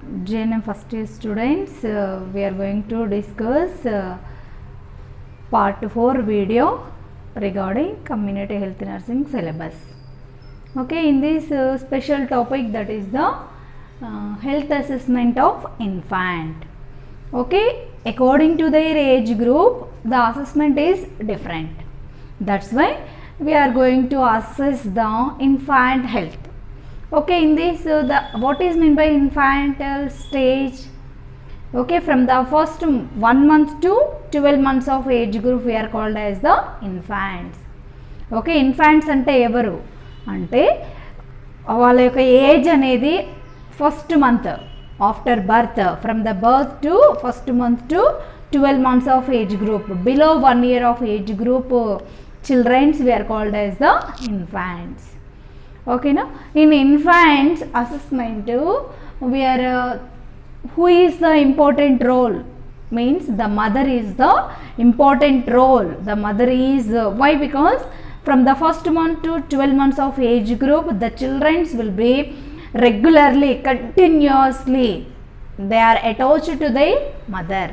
JNM first year students, we are going to discuss part 4 video regarding community health nursing syllabus. Okay, in this special topic, that is the health assessment of infant. Okay, according to their age group, the assessment is different. That's why we are going to assess the infant health. Okay, in this what is meant by infantile stage? Okay, from the first 1 month to 12 months of age group we are called as the infants. Okay, infants ante evaru ante వాళ్ళ యొక్క age అనేది first month after birth, from the birth to first month to 12 months of age group, below 1 year of age group children we are called as the infants. Okay, now in infants assessment we are who is the important role? Means the mother is the important role. The mother is why? Because from the first month to 12 months of age group, the children will be regularly, continuously, they are attached to their mother.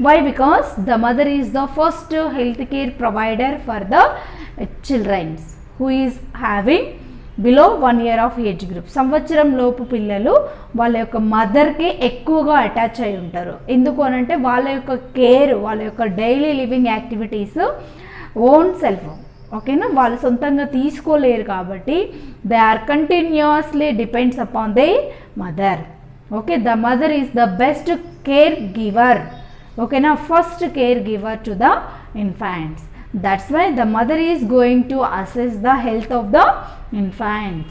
Why? Because the mother is the first health care provider for the children who is having below 1 year of age group. సంవత్సరం లోపు పిల్లలు వాళ్ళ యొక్క మదర్కి ఎక్కువగా attach అయి ఉంటారు. ఎందుకు అనంటే వాళ్ళ యొక్క కేర్, వాళ్ళ యొక్క daily living activities own self, ఓకేనా, వాళ్ళు సొంతంగా తీసుకోలేరు కాబట్టి they are continuously depends upon the mother. Okay, the mother is the best care giver. ఓకేనా, first care giver to the infants. That's why the mother is going to assess the health of the infants.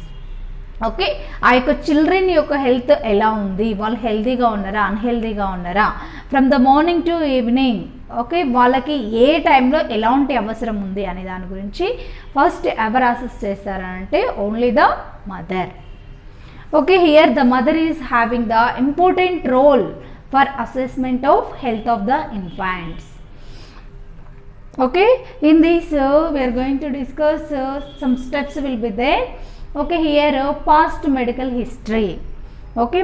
Okay, ఆ యొక్క children యొక్క health ఎలా ఉంది, వాళ్ళు హెల్తీగా ఉన్నారా, అన్హెల్తీగా ఉన్నారా, from the morning to evening. Okay, వాళ్ళకి ఏ టైంలో ఎలాంటి అవసరం ఉంది అనే దాని గురించి ఫస్ట్ ఎవరు అసెస్ చేస్తారంటే only the mother. Okay, here the mother is having the important role for assessment of health of the infants. Okay, in this we are going to discuss some steps will be there. Okay, here past medical history. Okay,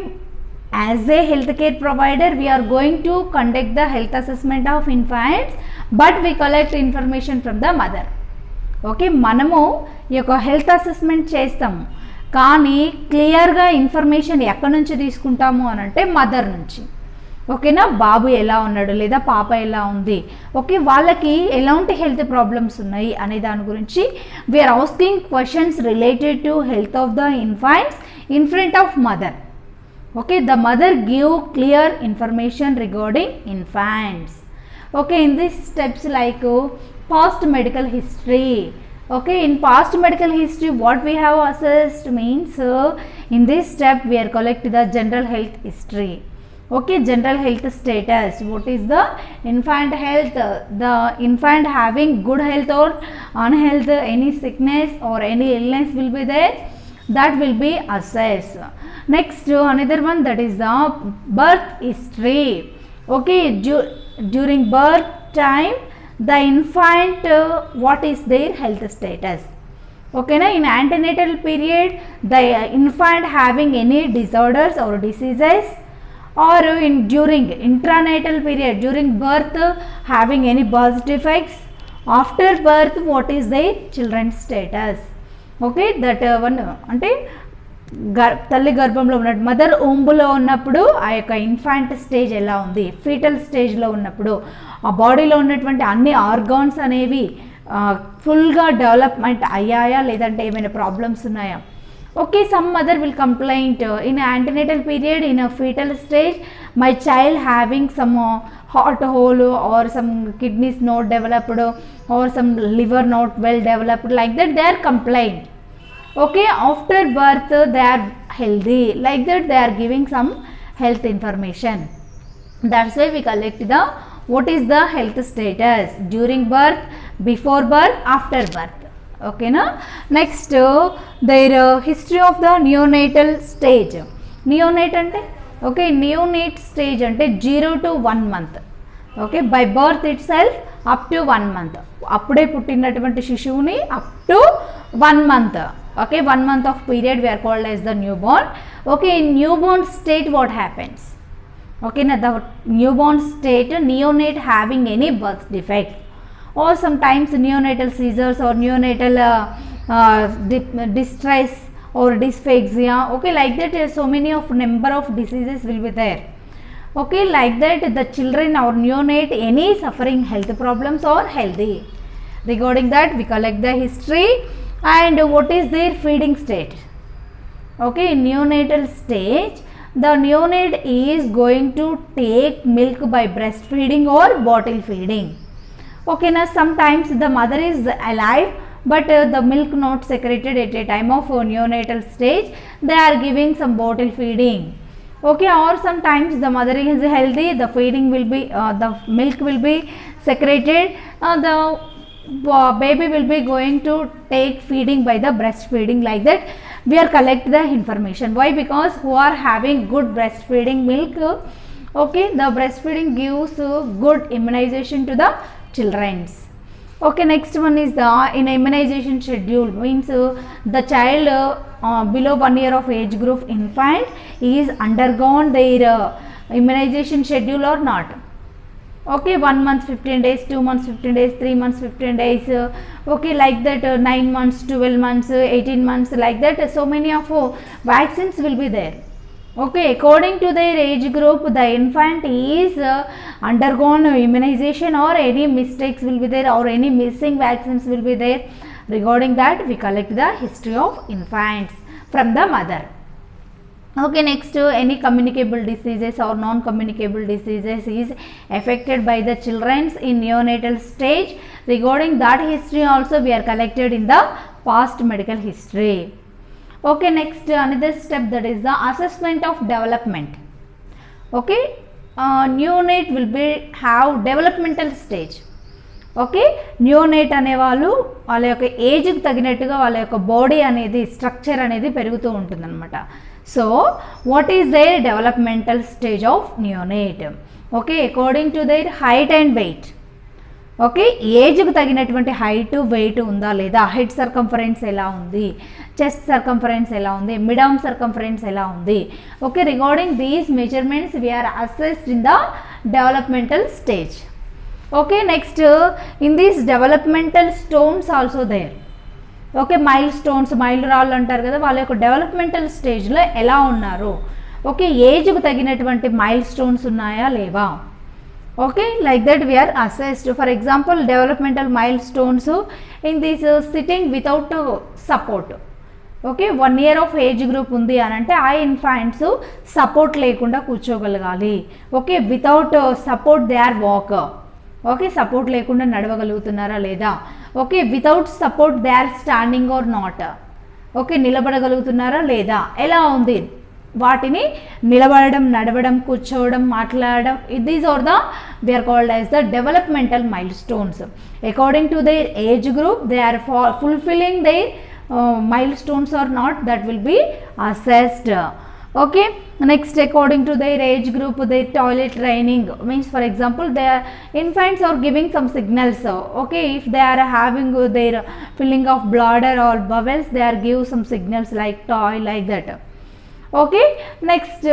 as a healthcare provider we are going to conduct the health assessment of infants, but we collect information from the mother. Okay, మనము ఈ యొక్క health assessment చేస్తాము, కానీ క్లియర్గా information ఎక్కడి నుంచి తీసుకుంటాము అని అంటే మదర్ నుంచి. ఓకేనా, బాబు ఎలా ఉన్నాడు లేదా పాప ఎలా ఉంది, ఓకే, వాళ్ళకి ఎలాంటి హెల్త్ ప్రాబ్లమ్స్ ఉన్నాయి అనే దాని గురించి we are asking questions related to health of the infants in front of mother. Okay, the mother give clear information regarding infants. Okay, in this steps like past medical history. Okay, in past medical history what we have assessed means in this step we are collect the general health history. Okay, general health status, what is the infant health, the infant having good health or unhealth, any sickness or any illness will be there, that will be assessed. Next another one, that is the birth history. Okay, during birth time the infant what is their health status. Okay, na, in antenatal period the infant having any disorders or diseases, or in during intranatal period during birth having any birth defects, after birth what is their children's status. Okay, that one అంటే తల్లి గర్భంలో ఉన్నప్పుడు mother ఓంబులో ఉన్నప్పుడు ఆ యొక్క infant stage ఎలా ఉంది, foetal స్టేజ్లో ఉన్నప్పుడు ఆ బాడీలో ఉన్నటువంటి అన్ని ఆర్గాన్స్ అనేవి ఫుల్గా డెవలప్మెంట్ అయ్యాయా లేదంటే ఏమైనా ప్రాబ్లమ్స్ ఉన్నాయా. Okay, some mother will complain in antenatal period, in a fetal stage, my child having some heart hole or some kidneys not developed or some liver not well developed, like that they are complained. Okay, after birth they are healthy, like that they are giving some health information. That's why we collect the what is the health status during birth, before birth, after birth. Okay, na, next their history of the neonatal stage. Neonate ante, okay, neonate stage ante 0 to 1 month. Okay, by birth itself up to 1 month, అప్పుడే పుట్టినటువంటి శిశువుని up to 1 month. Okay, 1 month of period we are called as the newborn. Okay, in newborn state what happens? Okay, now the newborn state, neonate having any birth defect, or sometimes neonatal seizures or neonatal distress or dysphagia. Okay, like that so many of number of diseases will be there. Okay, like that the children or neonate any suffering health problems or healthy. Regarding that we collect the history and what is their feeding state. Okay, in neonatal stage the neonate is going to take milk by breastfeeding or bottle feeding. Okay, now sometimes the mother is alive but the milk not secreted at a time of neonatal stage, they are giving some bottle feeding. Okay, or sometimes the mother is healthy, the feeding will be the milk will be secreted, the baby will be going to take feeding by the breastfeeding. Like that we are collect the information. Why? Because who are having good breastfeeding milk, okay, the breastfeeding gives good immunization to the childrens. Okay, next one is the in immunization schedule, means the child below 1 year of age group infant is undergone their immunization schedule or not. Okay, 1 month 15 days, 2 months 15 days, 3 months 15 days, okay, like that 9 months, 12 months, 18 months, like that so many of vaccines will be there. Okay, according to their age group the infant is undergone immunization or any mistakes will be there or any missing vaccines will be there. Regarding that we collect the history of infants from the mother. Okay, next any communicable diseases or non-communicable diseases is affected by the children in neonatal stage. Regarding that history also we are collected in the past medical history. Okay, next another step, that is the assessment of development. Okay, neonate will be have developmental stage. Okay, neonate అనేవాళ్ళు వాళ్ళ యొక్క ఏజ్కి తగినట్టుగా వాళ్ళ యొక్క body అనేది structure అనేది పెరుగుతూ ఉంటుందన్నమాట. So what is their developmental stage of neonate? Okay, according to their height and weight. Okay, ఏజ్కి తగినటువంటి హైట్ వెయిట్ ఉందా లేదా, హెడ్ సర్కంఫరెన్స్ ఎలా ఉంది, చెస్ట్ సర్కంఫరెన్స్ ఎలా ఉంది, మిడ్ ఆర్మ్ సర్కంఫరెన్స్ ఎలా ఉంది. Okay, regarding these measurements we are assessed in the developmental stage. Okay, next in these developmental stones also there. Okay, mile stones, mile రాళ్ళు అంటారు కదా, వాళ్ళ యొక్క డెవలప్మెంటల్ స్టేజ్లో ఎలా ఉన్నారు. ఓకే, ఏజ్కు తగినటువంటి మైల్ స్టోన్స్ ఉన్నాయా లేవా. Okay, like that we are assessed. For example developmental mile stones in this sitting without support. Okay, 1 year of age group ఉంది అని అంటే ఆ ఇన్ఫాంట్స్ సపోర్ట్ లేకుండా కూర్చోగలగాలి. Okay, without support they are walk. Okay, support లేకుండా నడవగలుగుతున్నారా లేదా. Okay, without support they are standing or not. Okay, నిలబడగలుగుతున్నారా లేదా, ఎలా ఉంది. వాటిని నిలబడడం, నడవడం, కూర్చోవడం, మాట్లాడడం, these are the they are called as the developmental mile stones. According to their age group they are fulfilling their milestones or not, that will be assessed. Okay, next according to their age group their toilet training, means for example their infants are giving some signals. Okay, if they are having their filling of bladder or bowels, they are give some signals like toy, like that. Okay, next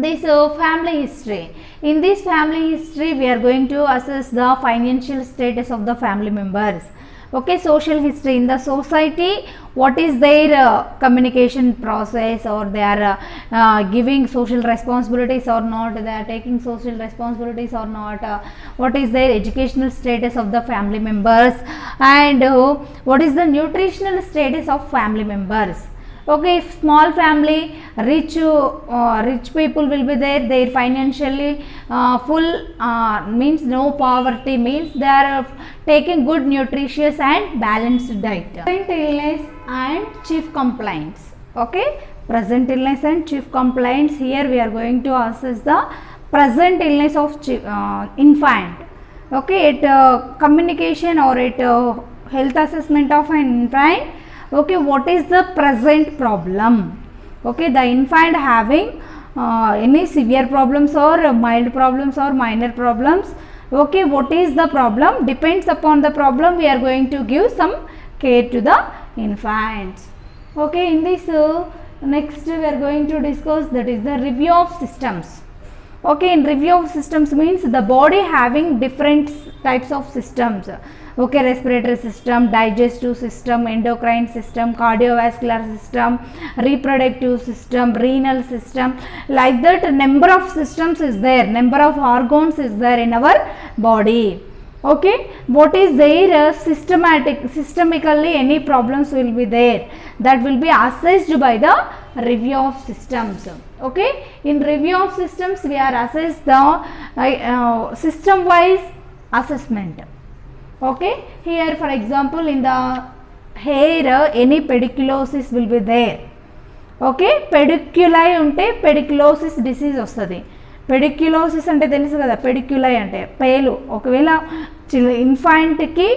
this family history. In this family history we are going to assess the financial status of the family members. Okay, social history. In the society, what is their communication process, or they are giving social responsibilities or not, they are taking social responsibilities or not, what is their educational status of the family members, and what is the nutritional status of family members. Okay, if small family, rich people will be there, they are financially full, means no poverty, means they are taking good nutritious and balanced diet. Present illness and chief complaints. Okay, present illness and chief complaints. Here we are going to assess the present illness of infant. Okay, it communication or it health assessment of an infant. Okay, what is the present problem? Okay, the infant having any severe problems or mild problems or minor problems. Okay, what is the problem? Depends upon the problem we are going to give some care to the infants. Okay, in this Next we are going to discuss, that is the review of systems. Okay, in review of systems means the body having different types of systems. Okay, respiratory system, digestive system, endocrine system, cardiovascular system, reproductive system, renal system, like that number of systems is there, number of organs is there in our body. Okay, what is there systemically any problems will be there, that will be assessed by the review of systems. Okay, in review of systems we are assessed the system wise assessment. Okay, here for example in the hair any pediculosis will be there. Okay, pediculi unte pediculosis disease వస్తుంది. Pediculosis అంటే తెలుసు కదా, పెడిక్యులై అంటే పేలు. ఒకవేళ ఇన్ఫాంట్కి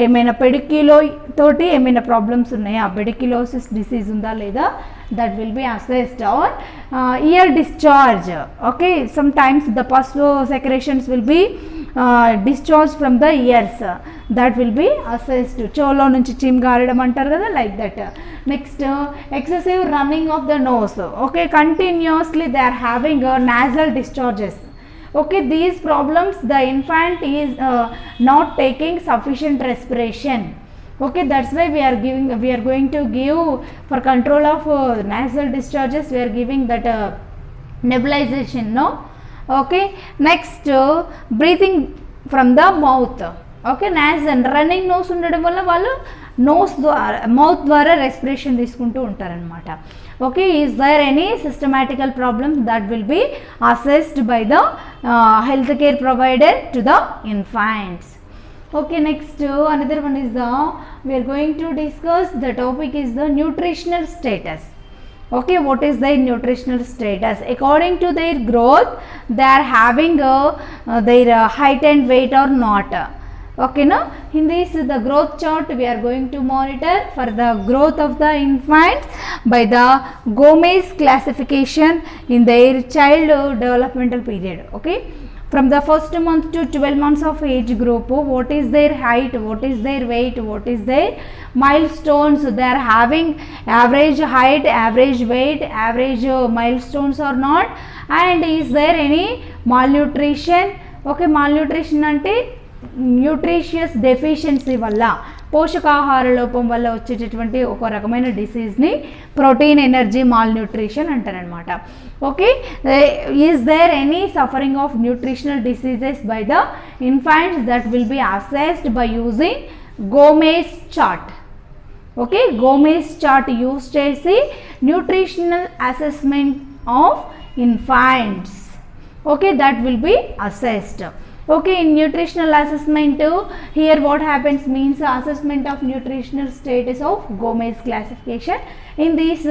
ఏమైనా పెడిక్యులో తోటి ఏమైనా ప్రాబ్లమ్స్ ఉన్నాయా, పెడిక్యులోసిస్ డిసీజ్ ఉందా లేదా, that will be assessed. Or ear discharge. Okay, sometimes the pus secretions will be discharged from the ears, that will be assessed. చెవులో నుంచి చీమ్ గారడం అంటారు కదా, like that. Next, excessive running of the nose. Okay, continuously they are having nasal discharges. Okay, these problems the infant is not taking sufficient respiration. Okay, that's why we are going to give for control of nasal discharges, we are giving that nebulization, no. Okay, next, breathing from the mouth. Okay, nasal running nose ఉండడం వల్ల వాళ్ళు nose ద్వారా mouth ద్వారా respiration తీసుకుంటూ ఉంటారనమాట. Okay, is there any systematical problems, that will be assessed by the health care provider to the infants. Okay, next another one is we are going to discuss, the topic is the nutritional status. Okay, what is their nutritional status? According to their growth, they are having their height and weight or not. Okay, now in this the growth chart we are going to monitor for the growth of the infants by the Gomez classification in their child developmental period. Okay, from the first month to 12 months of age group, what is their height, what is their weight, what is their milestones. They are having average height, average weight, average milestones or not, and is there any malnutrition. Okay, malnutrition ante nutritious deficiency వల్ల, పోషకాహార లోపం వల్ల వచ్చేటటువంటి ఒక రకమైన డిసీజ్ని protein energy malnutrition అంటారనమాట. Okay, is there any suffering of nutritional diseases by the infants, that will be assessed by using Gomez chart. Okay, Gomez chart use చేసి nutritional assessment of infants. Okay, that will be assessed. Okay, in nutritional assessment, here what happens means assessment of nutritional status of Gomez classification. In this,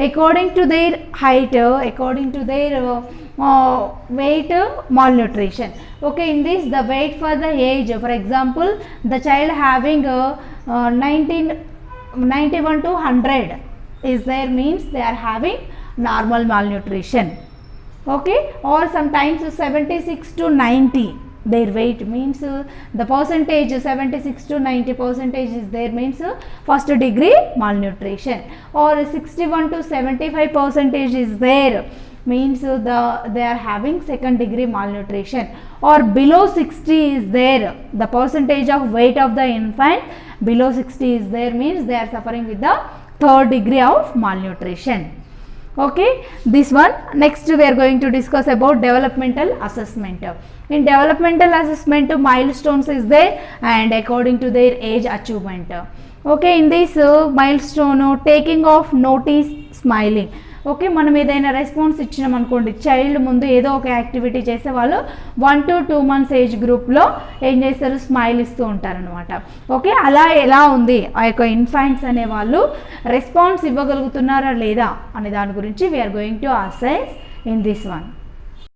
according to their height, according to their weight, malnutrition. Okay, in this the weight for the age, for example the child having 91 to 100 is there, means they are having normal malnutrition. Okay, or sometimes 76 to 90 their weight, means the percentage 76 to 90 percentage is there, means first degree malnutrition. Or 61 to 75 percentage is there, means they are having second degree malnutrition. Or below 60 is there, the percentage of weight of the infant below 60 is there, means they are suffering with the third degree of malnutrition. Okay, this one. Next we are going to discuss about developmental assessment. In developmental assessment, milestones is there and according to their age achievement. Okay, in this milestone, taking of notice, smiling. Okay, మనం ఏదైనా response ఇచ్చినాం అనుకోండి, child ముందు ఏదో ఒక activity చేసే వాళ్ళు 1 to 2 months age గ్రూప్లో ఏం చేస్తారు, స్మైల్ ఇస్తూ ఉంటారనమాట. ఓకే, అలా ఎలా ఉంది ఆ యొక్క ఇన్ఫాంట్స్ అనే వాళ్ళు రెస్పాన్స్ ఇవ్వగలుగుతున్నారా లేదా అనే దాని గురించి we are going to assess in this one.